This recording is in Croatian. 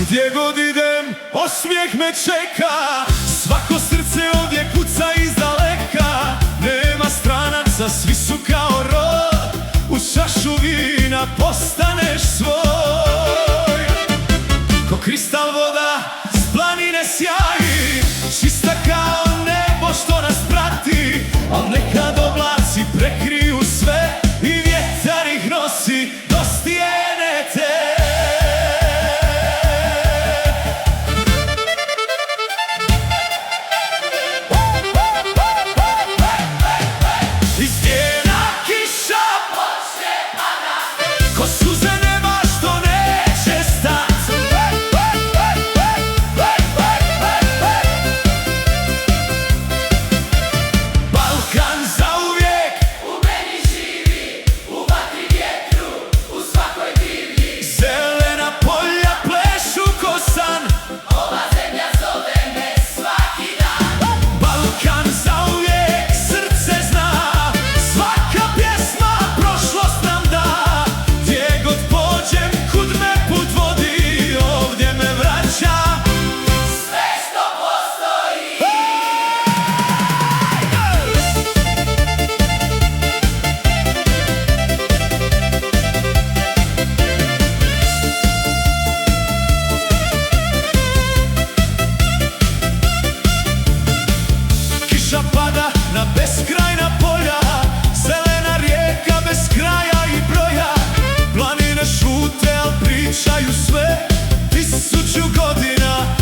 Gdje god idem, osmijeh me čeka, svako srce ovdje kuca iz daleka. Nema stranaca, svi su kao rod, u čašu vina postaneš svoj. Ko kristal voda s planine sjaji, čista kao nebo što nas prati. Al nekad oblaci prekriju sve i vjetar ih nosi do stijene te. Ko suze nema što neće stat. Balkan zauvijek u meni živi, u vatri vjetru, u svakoj divlji. Zelena polja plešu ko san, Ova zemlja zove me svaki dan. Balkan zauvijek srce zna, svaka pjesma prošlost nam da. Gdje god pođem, kud me put vodi, ovdje me vraća Sve što postoji. Kiša pada na beskrajna polja, zelena rijeka bez kraja i broja. Planine šute, al pričaju sve, 1000 godina